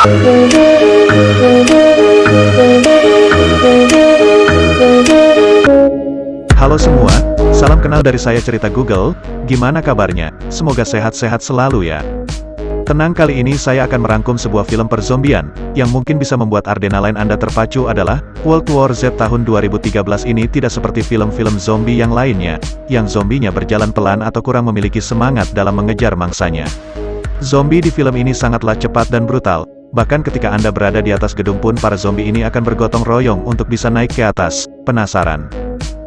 Halo semua, salam kenal dari saya Cerita Google, gimana kabarnya? Semoga sehat-sehat selalu ya. Tenang, kali ini saya akan merangkum sebuah film perzombian, yang mungkin bisa membuat adrenalin Anda terpacu adalah, World War Z tahun 2013 ini tidak seperti film-film zombie yang lainnya, yang zombinya berjalan pelan atau kurang memiliki semangat dalam mengejar mangsanya. Zombie di film ini sangatlah cepat dan brutal, bahkan ketika Anda berada di atas gedung pun para zombie ini akan bergotong royong untuk bisa naik ke atas. Penasaran?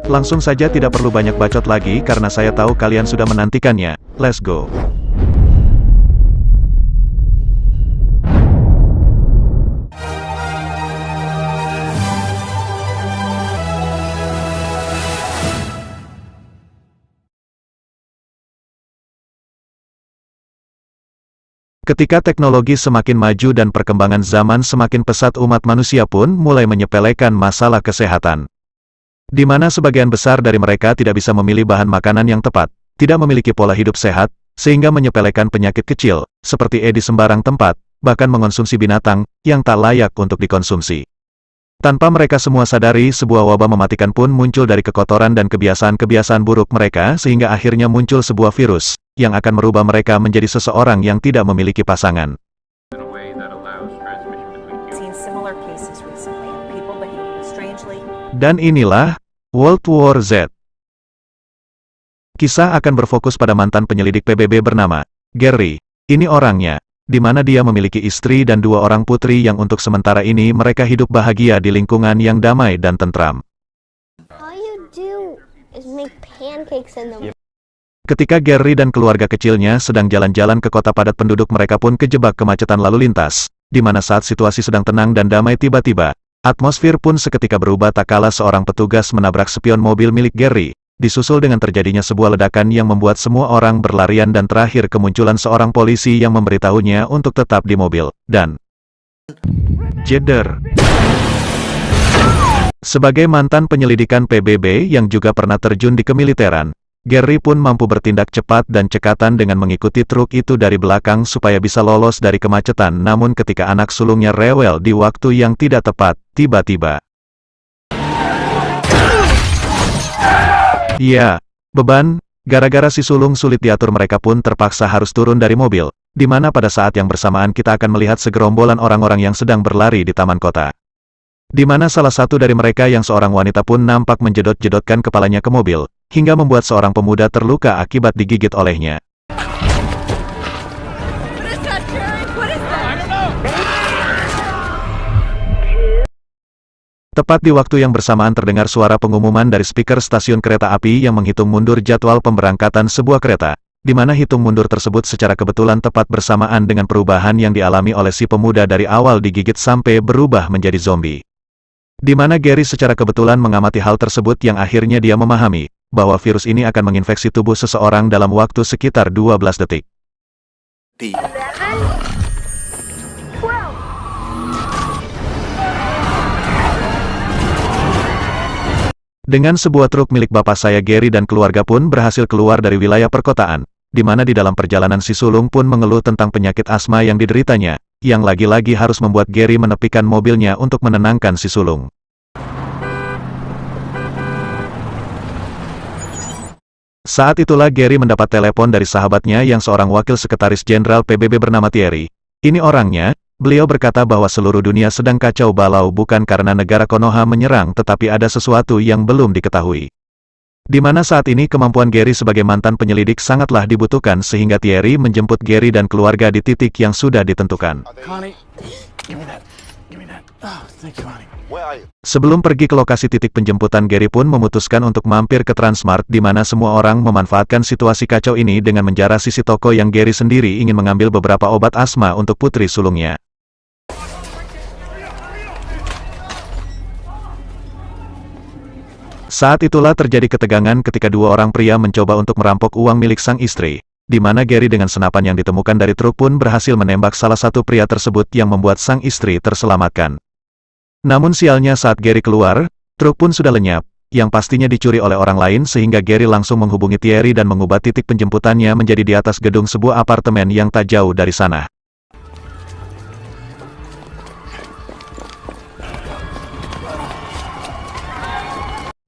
Langsung saja, tidak perlu banyak bacot lagi karena saya tahu kalian sudah menantikannya. Let's go. Ketika teknologi semakin maju dan perkembangan zaman semakin pesat, umat manusia pun mulai menyepelekan masalah kesehatan. Di mana sebagian besar dari mereka tidak bisa memilih bahan makanan yang tepat, tidak memiliki pola hidup sehat, sehingga menyepelekan penyakit kecil, seperti di sembarang tempat, bahkan mengonsumsi binatang, yang tak layak untuk dikonsumsi. Tanpa mereka semua sadari, sebuah wabah mematikan pun muncul dari kekotoran dan kebiasaan-kebiasaan buruk mereka, sehingga akhirnya muncul sebuah virus, yang akan merubah mereka menjadi seseorang yang tidak memiliki pasangan. Dan inilah World War Z. Kisah akan berfokus pada mantan penyelidik PBB bernama Gary. Ini orangnya, di mana dia memiliki istri dan 2 orang putri yang untuk sementara ini mereka hidup bahagia di lingkungan yang damai dan tentram. Ketika Gary dan keluarga kecilnya sedang jalan-jalan ke kota padat penduduk, mereka pun kejebak kemacetan lalu lintas, di mana saat situasi sedang tenang dan damai, tiba-tiba atmosfer pun seketika berubah tak kala seorang petugas menabrak spion mobil milik Gary, disusul dengan terjadinya sebuah ledakan yang membuat semua orang berlarian dan terakhir kemunculan seorang polisi yang memberitahunya untuk tetap di mobil, dan jeder. Sebagai mantan penyelidikan PBB yang juga pernah terjun di kemiliteran, Gary pun mampu bertindak cepat dan cekatan dengan mengikuti truk itu dari belakang supaya bisa lolos dari kemacetan. Namun ketika anak sulungnya rewel di waktu yang tidak tepat, tiba-tiba beban, gara-gara si sulung sulit diatur, mereka pun terpaksa harus turun dari mobil, di mana pada saat yang bersamaan kita akan melihat segerombolan orang-orang yang sedang berlari di taman kota. Di mana salah satu dari mereka yang seorang wanita pun nampak menjedot-jedotkan kepalanya ke mobil, hingga membuat seorang pemuda terluka akibat digigit olehnya. Tepat di waktu yang bersamaan terdengar suara pengumuman dari speaker stasiun kereta api yang menghitung mundur jadwal pemberangkatan sebuah kereta, di mana hitung mundur tersebut secara kebetulan tepat bersamaan dengan perubahan yang dialami oleh si pemuda dari awal digigit sampai berubah menjadi zombie. Di mana Gary secara kebetulan mengamati hal tersebut yang akhirnya dia memahami bahwa virus ini akan menginfeksi tubuh seseorang dalam waktu sekitar 12 detik. Dengan sebuah truk milik bapak saya, Gary dan keluarga pun berhasil keluar dari wilayah perkotaan, di mana di dalam perjalanan si sulung pun mengeluh tentang penyakit asma yang dideritanya, yang lagi-lagi harus membuat Gary menepikan mobilnya untuk menenangkan si sulung. Saat itulah Gary mendapat telepon dari sahabatnya yang seorang wakil sekretaris jenderal PBB bernama Thierry. Ini orangnya, beliau berkata bahwa seluruh dunia sedang kacau balau bukan karena negara Konoha menyerang, tetapi ada sesuatu yang belum diketahui. Di mana saat ini kemampuan Gary sebagai mantan penyelidik sangatlah dibutuhkan sehingga Thierry menjemput Gary dan keluarga di titik yang sudah ditentukan. Sebelum pergi ke lokasi titik penjemputan, Gary pun memutuskan untuk mampir ke Transmart, di mana semua orang memanfaatkan situasi kacau ini dengan menjarah sisi toko yang Gary sendiri ingin mengambil beberapa obat asma untuk putri sulungnya. Saat itulah terjadi ketegangan ketika 2 orang pria mencoba untuk merampok uang milik sang istri, di mana Gary dengan senapan yang ditemukan dari truk pun berhasil menembak salah satu pria tersebut yang membuat sang istri terselamatkan. Namun sialnya saat Gary keluar, truk pun sudah lenyap, yang pastinya dicuri oleh orang lain sehingga Gary langsung menghubungi Thierry dan mengubah titik penjemputannya menjadi di atas gedung sebuah apartemen yang tak jauh dari sana.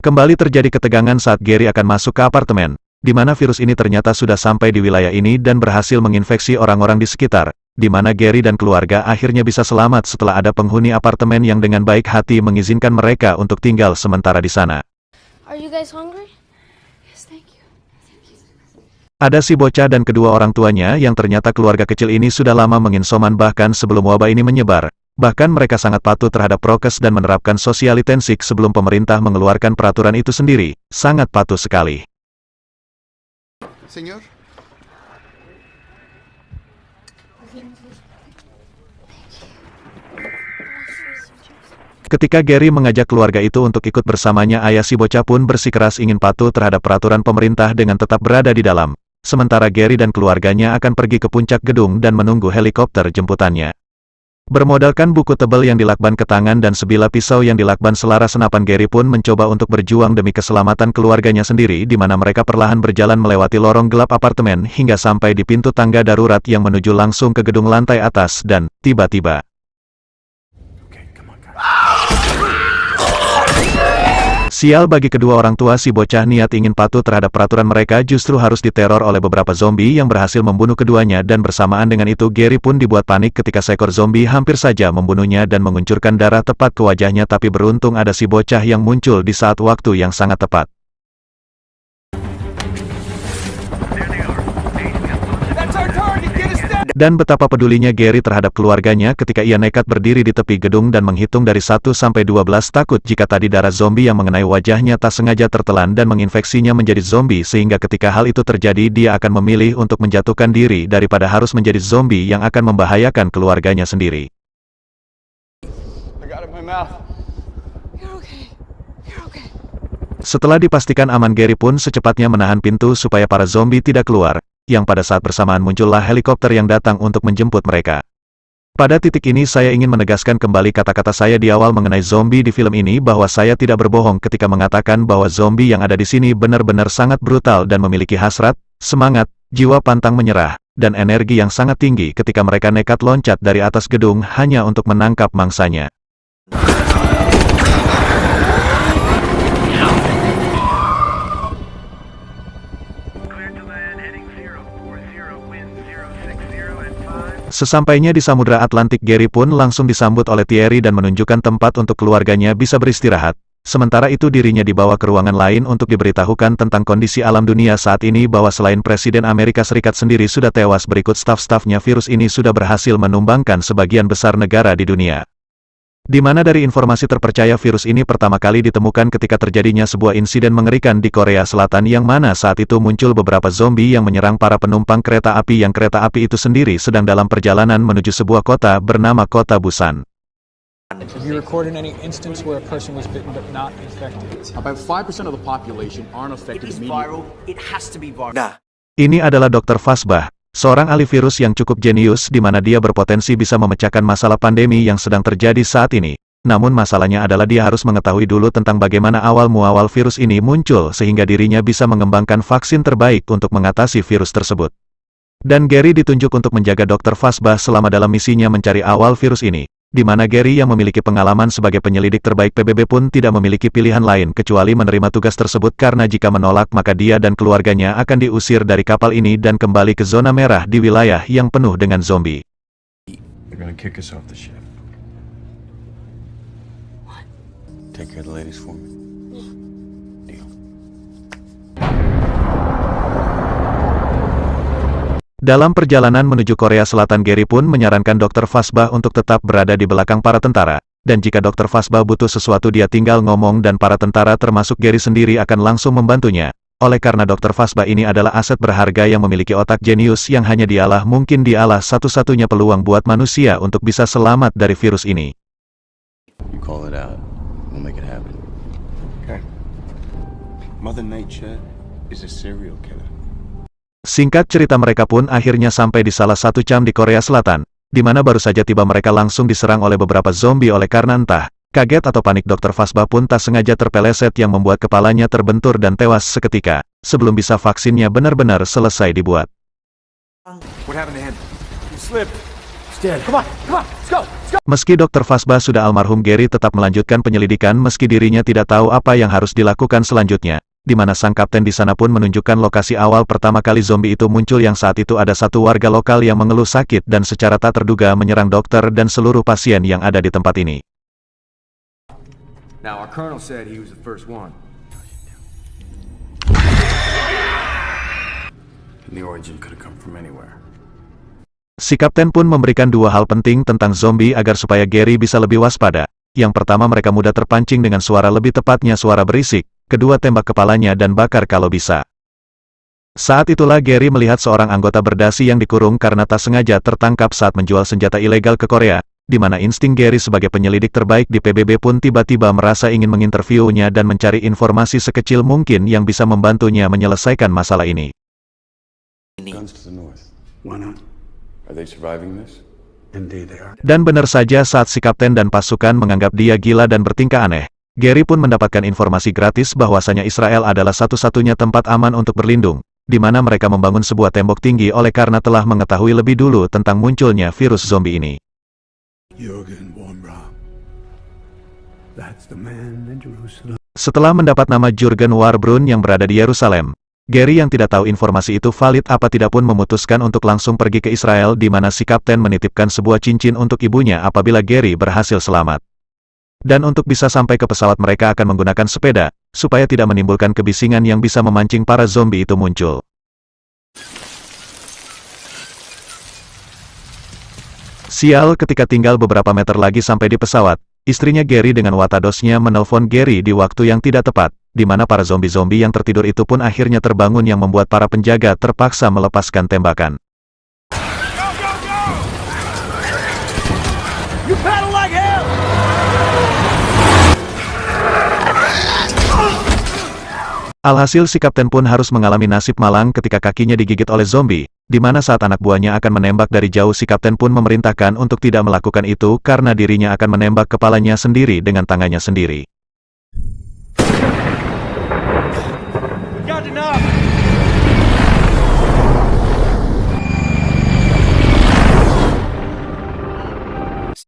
Kembali terjadi ketegangan saat Gary akan masuk ke apartemen, di mana virus ini ternyata sudah sampai di wilayah ini dan berhasil menginfeksi orang-orang di sekitar, di mana Gary dan keluarga akhirnya bisa selamat setelah ada penghuni apartemen yang dengan baik hati mengizinkan mereka untuk tinggal sementara di sana. Are you guys hungry? Yes, thank you. Ada si bocah dan kedua orang tuanya yang ternyata keluarga kecil ini sudah lama menginsoman bahkan sebelum wabah ini menyebar. Bahkan mereka sangat patuh terhadap prokes dan menerapkan social distancing sebelum pemerintah mengeluarkan peraturan itu sendiri. Sangat patuh sekali. Señor. Ketika Gary mengajak keluarga itu untuk ikut bersamanya, ayah si bocah pun bersikeras ingin patuh terhadap peraturan pemerintah dengan tetap berada di dalam. Sementara Gary dan keluarganya akan pergi ke puncak gedung dan menunggu helikopter jemputannya. Bermodalkan buku tebal yang dilakban ke tangan dan sebilah pisau yang dilakban selaras senapan, Gary pun mencoba untuk berjuang demi keselamatan keluarganya sendiri, di mana mereka perlahan berjalan melewati lorong gelap apartemen hingga sampai di pintu tangga darurat yang menuju langsung ke gedung lantai atas dan, tiba-tiba, sial bagi kedua orang tua si bocah, niat ingin patuh terhadap peraturan mereka justru harus diteror oleh beberapa zombie yang berhasil membunuh keduanya, dan bersamaan dengan itu Gary pun dibuat panik ketika seekor zombie hampir saja membunuhnya dan menguncurkan darah tepat ke wajahnya, tapi beruntung ada si bocah yang muncul di saat waktu yang sangat tepat. Dan betapa pedulinya Gary terhadap keluarganya ketika ia nekat berdiri di tepi gedung dan menghitung dari 1 sampai 12, takut jika tadi darah zombie yang mengenai wajahnya tak sengaja tertelan dan menginfeksinya menjadi zombie, sehingga ketika hal itu terjadi dia akan memilih untuk menjatuhkan diri daripada harus menjadi zombie yang akan membahayakan keluarganya sendiri. Setelah dipastikan aman, Gary pun secepatnya menahan pintu supaya para zombie tidak keluar, yang pada saat bersamaan muncullah helikopter yang datang untuk menjemput mereka. Pada titik ini saya ingin menegaskan kembali kata-kata saya di awal mengenai zombie di film ini, bahwa saya tidak berbohong ketika mengatakan bahwa zombie yang ada di sini benar-benar sangat brutal dan memiliki hasrat, semangat, jiwa pantang menyerah, dan energi yang sangat tinggi ketika mereka nekat loncat dari atas gedung hanya untuk menangkap mangsanya. Sesampainya di Samudra Atlantik, Gary pun langsung disambut oleh Thierry dan menunjukkan tempat untuk keluarganya bisa beristirahat. Sementara itu dirinya dibawa ke ruangan lain untuk diberitahukan tentang kondisi alam dunia saat ini, bahwa selain Presiden Amerika Serikat sendiri sudah tewas, berikut staf-stafnya virus ini sudah berhasil menumbangkan sebagian besar negara di dunia. Di mana dari informasi terpercaya virus ini pertama kali ditemukan ketika terjadinya sebuah insiden mengerikan di Korea Selatan, yang mana saat itu muncul beberapa zombie yang menyerang para penumpang kereta api, yang kereta api itu sendiri sedang dalam perjalanan menuju sebuah kota bernama Kota Busan. Have you recorded any instance where a person was bitten but not infected? About 5% of the population aren't affected It is immediately. viral. It has to be viral. Ini adalah Dr. Fasbah, seorang ahli virus yang cukup jenius, di mana dia berpotensi bisa memecahkan masalah pandemi yang sedang terjadi saat ini. Namun masalahnya adalah dia harus mengetahui dulu tentang bagaimana awal muawal virus ini muncul, sehingga dirinya bisa mengembangkan vaksin terbaik untuk mengatasi virus tersebut. Dan Gary ditunjuk untuk menjaga Dr. Fasbah selama dalam misinya mencari awal virus ini, di mana Gary yang memiliki pengalaman sebagai penyelidik terbaik PBB pun tidak memiliki pilihan lain kecuali menerima tugas tersebut, karena jika menolak maka dia dan keluarganya akan diusir dari kapal ini dan kembali ke zona merah di wilayah yang penuh dengan zombie. They're gonna kick us off the ship. What? Take care of the ladies for me. Deal. Dalam perjalanan menuju Korea Selatan, Gary pun menyarankan Dr. Fasbah untuk tetap berada di belakang para tentara, dan jika Dr. Fasbah butuh sesuatu dia tinggal ngomong dan para tentara termasuk Gary sendiri akan langsung membantunya. Oleh karena Dr. Fasbah ini adalah aset berharga yang memiliki otak jenius yang hanya dialah mungkin dialah satu-satunya peluang buat manusia untuk bisa selamat dari virus ini. You call it out. We'll make it happen. Okay. Mother Nature is a serial killer. Singkat cerita, mereka pun akhirnya sampai di salah satu camp di Korea Selatan, di mana baru saja tiba mereka langsung diserang oleh beberapa zombie. Oleh karena entah kaget atau panik, Dr. Fasbah pun tak sengaja terpeleset yang membuat kepalanya terbentur dan tewas seketika, sebelum bisa vaksinnya benar-benar selesai dibuat. What happened to him? He slipped. Meski Dr. Fasba sudah almarhum, Gary tetap melanjutkan penyelidikan meski dirinya tidak tahu apa yang harus dilakukan selanjutnya, di mana sang kapten di sana pun menunjukkan lokasi awal pertama kali zombie itu muncul yang saat itu ada satu warga lokal yang mengeluh sakit dan secara tak terduga menyerang dokter dan seluruh pasien yang ada di tempat ini. Now, our colonel said he was the first one. And the origin could have come from anywhere. Si kapten pun memberikan dua hal penting tentang zombie agar supaya Gary bisa lebih waspada. Yang pertama, mereka mudah terpancing dengan suara, lebih tepatnya suara berisik. Kedua, tembak kepalanya dan bakar kalau bisa. Saat itulah Gary melihat seorang anggota berdasi yang dikurung karena tak sengaja tertangkap saat menjual senjata ilegal ke Korea, di mana insting Gary sebagai penyelidik terbaik di PBB pun tiba-tiba merasa ingin menginterviunya dan mencari informasi sekecil mungkin yang bisa membantunya menyelesaikan masalah ini. Guns to the north. Why not? Are they surviving this? Indeed they are. Dan benar saja, saat si kapten dan pasukan menganggap dia gila dan bertingkah aneh, Gary pun mendapatkan informasi gratis bahwasanya Israel adalah satu-satunya tempat aman untuk berlindung, di mana mereka membangun sebuah tembok tinggi oleh karena telah mengetahui lebih dulu tentang munculnya virus zombie ini. Jürgen von Braun. That's the man in Jerusalem. Setelah mendapat nama Jurgen Warbrun yang berada di Yerusalem, Gary yang tidak tahu informasi itu valid apa tidak pun memutuskan untuk langsung pergi ke Israel, di mana si kapten menitipkan sebuah cincin untuk ibunya apabila Gary berhasil selamat. Dan untuk bisa sampai ke pesawat mereka akan menggunakan sepeda, supaya tidak menimbulkan kebisingan yang bisa memancing para zombie itu muncul. Sial, ketika tinggal beberapa meter lagi sampai di pesawat, istrinya Gary dengan watadosnya menelpon Gary di waktu yang tidak tepat, di mana para zombie-zombie yang tertidur itu pun akhirnya terbangun yang membuat para penjaga terpaksa melepaskan tembakan. Alhasil si kapten pun harus mengalami nasib malang ketika kakinya digigit oleh zombie, di mana saat anak buahnya akan menembak dari jauh, si kapten pun memerintahkan untuk tidak melakukan itu karena dirinya akan menembak kepalanya sendiri dengan tangannya sendiri.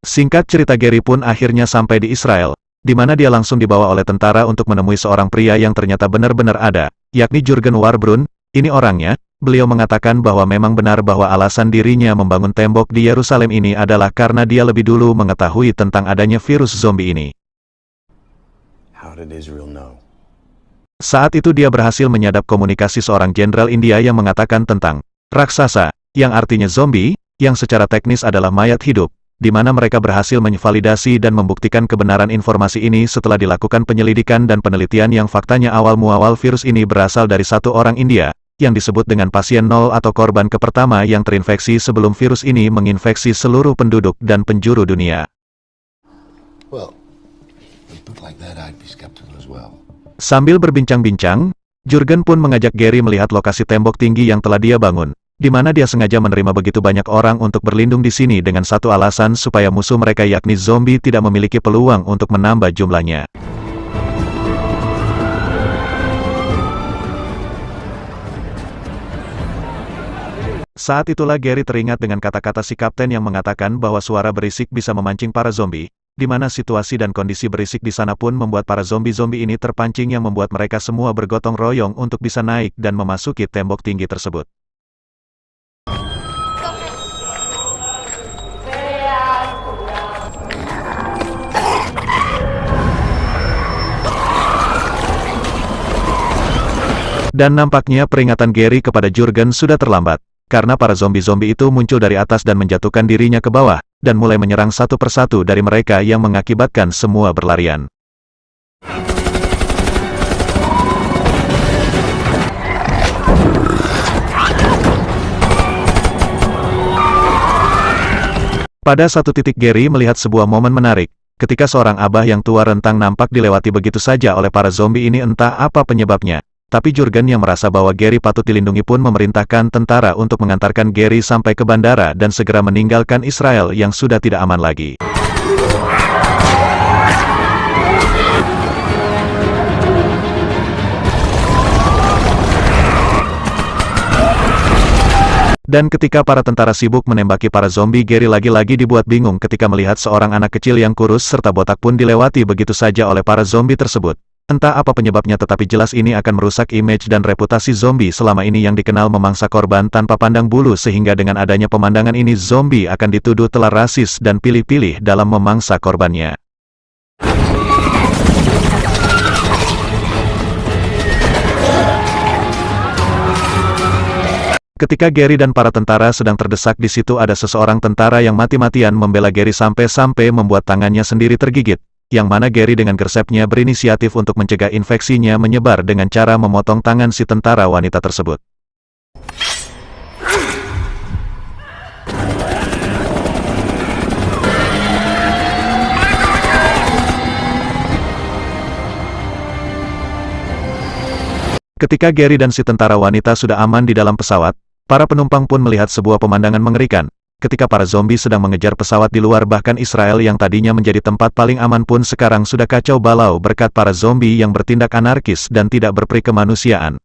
Singkat cerita, Gary pun akhirnya sampai di Israel, di mana dia langsung dibawa oleh tentara untuk menemui seorang pria yang ternyata benar-benar ada, yakni Jurgen Warbrun. Ini orangnya. Beliau mengatakan bahwa memang benar bahwa alasan dirinya membangun tembok di Yerusalem ini adalah karena dia lebih dulu mengetahui tentang adanya virus zombie ini. How did Israel know? Saat itu dia berhasil menyadap komunikasi seorang jenderal India yang mengatakan tentang raksasa, yang artinya zombie, yang secara teknis adalah mayat hidup, di mana mereka berhasil menvalidasi dan membuktikan kebenaran informasi ini setelah dilakukan penyelidikan dan penelitian yang faktanya awal muawal virus ini berasal dari satu orang India, yang disebut dengan pasien 0 atau korban pertama yang terinfeksi sebelum virus ini menginfeksi seluruh penduduk dan penjuru dunia. Well, if it looked like that, I'd be skeptical as well. Sambil berbincang-bincang, Jurgen pun mengajak Gary melihat lokasi tembok tinggi yang telah dia bangun, di mana dia sengaja menerima begitu banyak orang untuk berlindung di sini dengan satu alasan supaya musuh mereka yakni zombie tidak memiliki peluang untuk menambah jumlahnya. Saat itulah Gary teringat dengan kata-kata si kapten yang mengatakan bahwa suara berisik bisa memancing para zombie, di mana situasi dan kondisi berisik di sana pun membuat para zombie-zombie ini terpancing yang membuat mereka semua bergotong royong untuk bisa naik dan memasuki tembok tinggi tersebut. Dan nampaknya peringatan Gary kepada Jurgen sudah terlambat, karena para zombie-zombie itu muncul dari atas dan menjatuhkan dirinya ke bawah, dan mulai menyerang satu persatu dari mereka yang mengakibatkan semua berlarian. Pada satu titik Gary melihat sebuah momen menarik, ketika seorang abah yang tua rentang nampak dilewati begitu saja oleh para zombie ini, entah apa penyebabnya. Tapi Jurgen yang merasa bahwa Gary patut dilindungi pun memerintahkan tentara untuk mengantarkan Gary sampai ke bandara dan segera meninggalkan Israel yang sudah tidak aman lagi. Dan ketika para tentara sibuk menembaki para zombie, Gary lagi-lagi dibuat bingung ketika melihat seorang anak kecil yang kurus serta botak pun dilewati begitu saja oleh para zombie tersebut. Entah apa penyebabnya, tetapi jelas ini akan merusak image dan reputasi zombie selama ini yang dikenal memangsa korban tanpa pandang bulu, sehingga dengan adanya pemandangan ini zombie akan dituduh telah rasis dan pilih-pilih dalam memangsa korbannya. Ketika Gary dan para tentara sedang terdesak, di situ ada seseorang tentara yang mati-matian membela Gary sampai-sampai membuat tangannya sendiri tergigit, yang mana Gary dengan gersepnya berinisiatif untuk mencegah infeksinya menyebar dengan cara memotong tangan si tentara wanita tersebut. Ketika Gary dan si tentara wanita sudah aman di dalam pesawat, para penumpang pun melihat sebuah pemandangan mengerikan. Ketika para zombie sedang mengejar pesawat di luar, bahkan Israel yang tadinya menjadi tempat paling aman pun sekarang sudah kacau balau berkat para zombie yang bertindak anarkis dan tidak berperi kemanusiaan.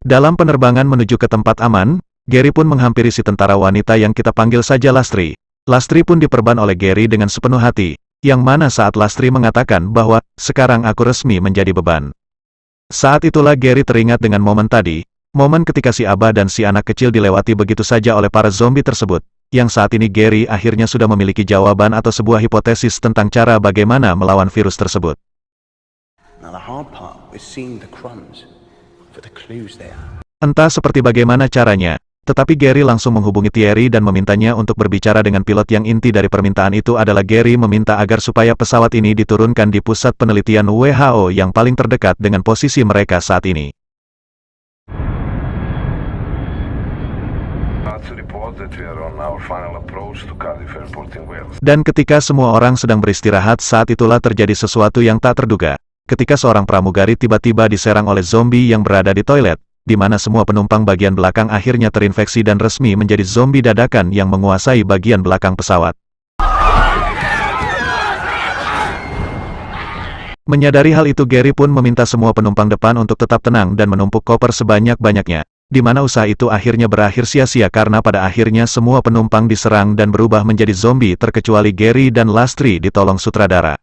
Dalam penerbangan menuju ke tempat aman, Gary pun menghampiri si tentara wanita yang kita panggil saja Lastri. Lastri pun diperban oleh Gary dengan sepenuh hati, yang mana saat Lastri mengatakan bahwa, sekarang aku resmi menjadi beban. Saat itulah Gary teringat dengan momen tadi, momen ketika si Abah dan si anak kecil dilewati begitu saja oleh para zombie tersebut, yang saat ini Gary akhirnya sudah memiliki jawaban atau sebuah hipotesis tentang cara bagaimana melawan virus tersebut. Now the hard part was seeing the crumbs for the clues there. Entah seperti bagaimana caranya, tetapi Gary langsung menghubungi Thierry dan memintanya untuk berbicara dengan pilot. Yang inti dari permintaan itu adalah Gary meminta agar supaya pesawat ini diturunkan di pusat penelitian WHO yang paling terdekat dengan posisi mereka saat ini. Dan ketika semua orang sedang beristirahat, saat itulah terjadi sesuatu yang tak terduga. Ketika seorang pramugari tiba-tiba diserang oleh zombie yang berada di toilet, di mana semua penumpang bagian belakang akhirnya terinfeksi dan resmi menjadi zombie dadakan yang menguasai bagian belakang pesawat. Menyadari hal itu, Gary pun meminta semua penumpang depan untuk tetap tenang dan menumpuk koper sebanyak-banyaknya, di mana usaha itu akhirnya berakhir sia-sia karena pada akhirnya semua penumpang diserang dan berubah menjadi zombie terkecuali Gary dan Lastri ditolong sutradara.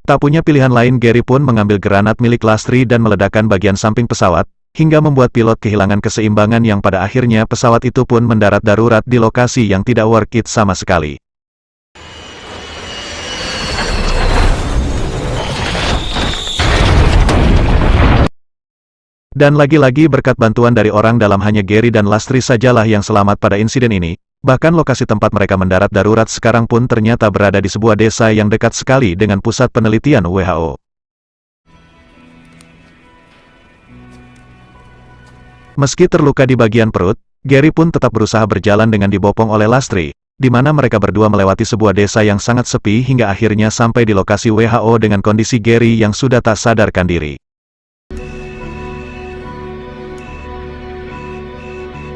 Tak punya pilihan lain, Gary pun mengambil granat milik Lastri dan meledakkan bagian samping pesawat, hingga membuat pilot kehilangan keseimbangan yang pada akhirnya pesawat itu pun mendarat darurat di lokasi yang tidak worth it sama sekali. Dan lagi-lagi berkat bantuan dari orang dalam, hanya Gary dan Lastri sajalah yang selamat pada insiden ini. Bahkan lokasi tempat mereka mendarat darurat sekarang pun ternyata berada di sebuah desa yang dekat sekali dengan pusat penelitian WHO. Meski terluka di bagian perut, Gary pun tetap berusaha berjalan dengan dibopong oleh Lastri, di mana mereka berdua melewati sebuah desa yang sangat sepi hingga akhirnya sampai di lokasi WHO dengan kondisi Gary yang sudah tak sadarkan diri.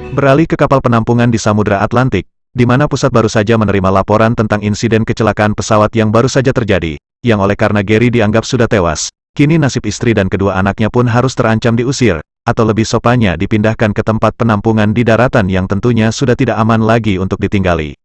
Beralih ke kapal penampungan di Samudra Atlantik, di mana pusat baru saja menerima laporan tentang insiden kecelakaan pesawat yang baru saja terjadi, yang oleh karena Gary dianggap sudah tewas, kini nasib istri dan kedua anaknya pun harus terancam diusir, atau lebih sopannya dipindahkan ke tempat penampungan di daratan yang tentunya sudah tidak aman lagi untuk ditinggali.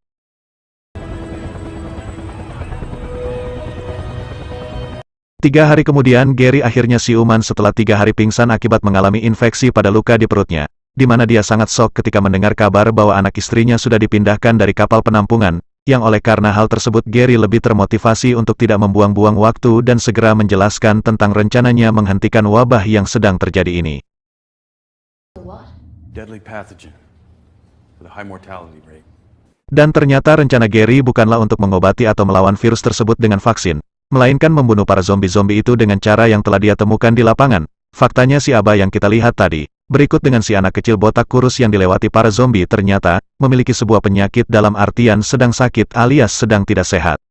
Tiga hari kemudian, Gary akhirnya siuman setelah 3 hari pingsan akibat mengalami infeksi pada luka di perutnya, di mana dia sangat shock ketika mendengar kabar bahwa anak istrinya sudah dipindahkan dari kapal penampungan, yang oleh karena hal tersebut Gary lebih termotivasi untuk tidak membuang-buang waktu dan segera menjelaskan tentang rencananya menghentikan wabah yang sedang terjadi ini. Deadly pathogen with a high mortality rate. Dan ternyata rencana Gary bukanlah untuk mengobati atau melawan virus tersebut dengan vaksin, melainkan membunuh para zombie-zombie itu dengan cara yang telah dia temukan di lapangan. Faktanya si Abah yang kita lihat tadi, berikut dengan si anak kecil botak kurus yang dilewati para zombie, ternyata memiliki sebuah penyakit dalam artian sedang sakit alias sedang tidak sehat.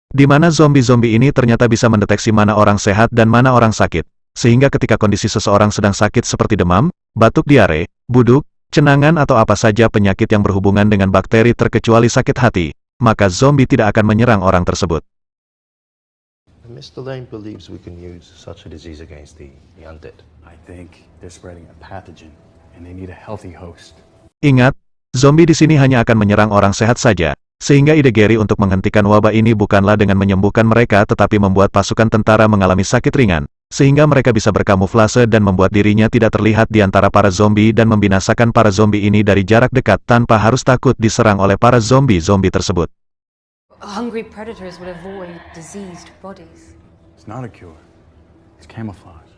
Di mana zombie-zombie ini ternyata bisa mendeteksi mana orang sehat dan mana orang sakit, sehingga ketika kondisi seseorang sedang sakit seperti demam, batuk, diare, buduk, cenangan atau apa saja penyakit yang berhubungan dengan bakteri terkecuali sakit hati, maka zombie tidak akan menyerang orang tersebut. Mr. Lane believes we can use such a disease against the undead. I think they're spreading a pathogen, and they need a healthy host. Ingat, zombie di sini hanya akan menyerang orang sehat saja. Sehingga ide Gary untuk menghentikan wabah ini bukanlah dengan menyembuhkan mereka tetapi membuat pasukan tentara mengalami sakit ringan, sehingga mereka bisa berkamuflase dan membuat dirinya tidak terlihat di antara para zombie dan membinasakan para zombie ini dari jarak dekat tanpa harus takut diserang oleh para zombie-zombie tersebut. Hungry predators would avoid diseased bodies. It's not a cure. It's camouflage.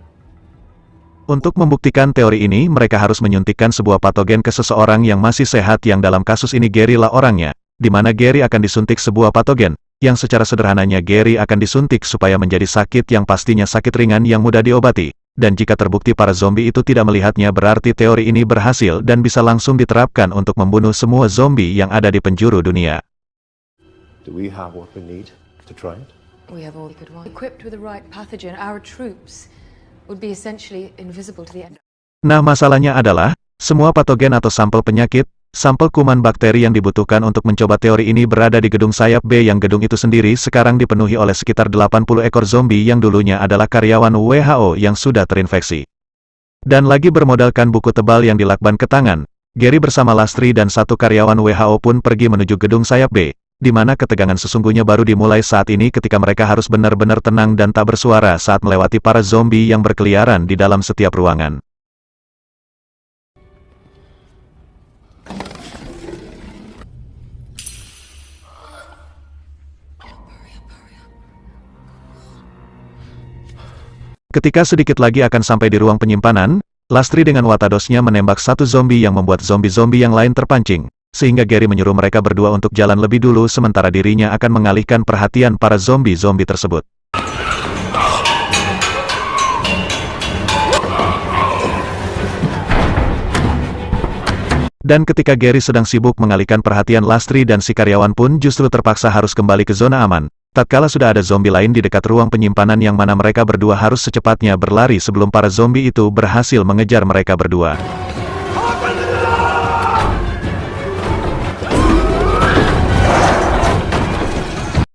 Untuk membuktikan teori ini mereka harus menyuntikkan sebuah patogen ke seseorang yang masih sehat yang dalam kasus ini Gary lah orangnya. Di mana Gary akan disuntik sebuah patogen, yang secara sederhananya Gary akan disuntik supaya menjadi sakit yang pastinya sakit ringan yang mudah diobati, dan jika terbukti para zombie itu tidak melihatnya berarti teori ini berhasil dan bisa langsung diterapkan untuk membunuh semua zombie yang ada di penjuru dunia. Do we have what we need to try it? We have all we could want. Equipped with the right pathogen, our troops would be essentially invisible to the end. Nah masalahnya adalah, semua patogen atau sampel penyakit, sampel kuman bakteri yang dibutuhkan untuk mencoba teori ini berada di gedung sayap B yang gedung itu sendiri sekarang dipenuhi oleh sekitar 80 ekor zombie yang dulunya adalah karyawan WHO yang sudah terinfeksi. Dan lagi bermodalkan buku tebal yang dilakban ke tangan, Gary bersama Lastri dan satu karyawan WHO pun pergi menuju gedung sayap B, di mana ketegangan sesungguhnya baru dimulai saat ini ketika mereka harus benar-benar tenang dan tak bersuara saat melewati para zombie yang berkeliaran di dalam setiap ruangan. Ketika sedikit lagi akan sampai di ruang penyimpanan, Lastri dengan watadosnya menembak satu zombie yang membuat zombie-zombie yang lain terpancing, sehingga Gary menyuruh mereka berdua untuk jalan lebih dulu sementara dirinya akan mengalihkan perhatian para zombie-zombie tersebut. Dan ketika Gary sedang sibuk mengalihkan perhatian Lastri dan si karyawan pun justru terpaksa harus kembali ke zona aman. Tatkala sudah ada zombie lain di dekat ruang penyimpanan yang mana mereka berdua harus secepatnya berlari sebelum para zombie itu berhasil mengejar mereka berdua.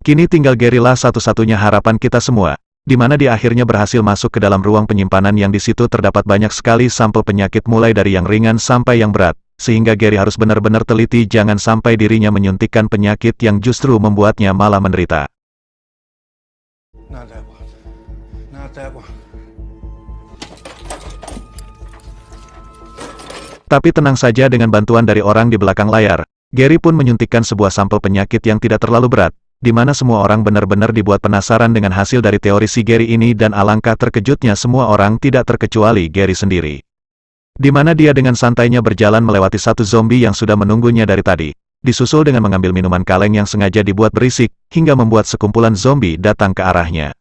Kini tinggal Gary lah satu-satunya harapan kita semua, di mana dia akhirnya berhasil masuk ke dalam ruang penyimpanan yang di situ terdapat banyak sekali sampel penyakit mulai dari yang ringan sampai yang berat. Sehingga Gary harus benar-benar teliti jangan sampai dirinya menyuntikkan penyakit yang justru membuatnya malah menderita. Not that one. Not that one. Tapi tenang saja dengan bantuan dari orang di belakang layar, Gary pun menyuntikkan sebuah sampel penyakit yang tidak terlalu berat, di mana semua orang benar-benar dibuat penasaran dengan hasil dari teori si Gary ini dan alangkah terkejutnya semua orang tidak terkecuali Gary sendiri. Di mana dia dengan santainya berjalan melewati satu zombie yang sudah menunggunya dari tadi, disusul dengan mengambil minuman kaleng yang sengaja dibuat berisik, hingga membuat sekumpulan zombie datang ke arahnya.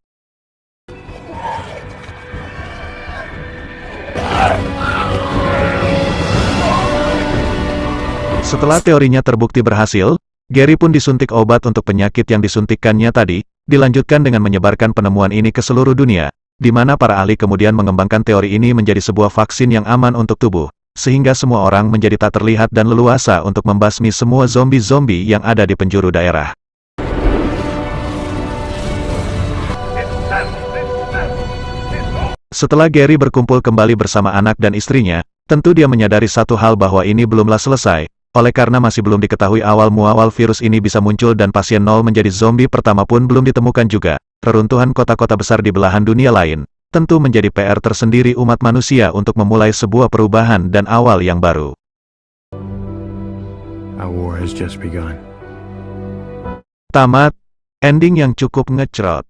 Setelah teorinya terbukti berhasil, Gary pun disuntik obat untuk penyakit yang disuntikkannya tadi, dilanjutkan dengan menyebarkan penemuan ini ke seluruh dunia, di mana para ahli kemudian mengembangkan teori ini menjadi sebuah vaksin yang aman untuk tubuh, sehingga semua orang menjadi tak terlihat dan leluasa untuk membasmi semua zombie-zombie yang ada di penjuru daerah. Setelah Gary berkumpul kembali bersama anak dan istrinya, tentu dia menyadari satu hal bahwa ini belumlah selesai, oleh karena masih belum diketahui awal muawal virus ini bisa muncul dan pasien 0 menjadi zombie pertama pun belum ditemukan juga. Reruntuhan kota-kota besar di belahan dunia lain, tentu menjadi PR tersendiri umat manusia untuk memulai sebuah perubahan dan awal yang baru. Our war has just begun. Tamat, ending yang cukup ngecrot.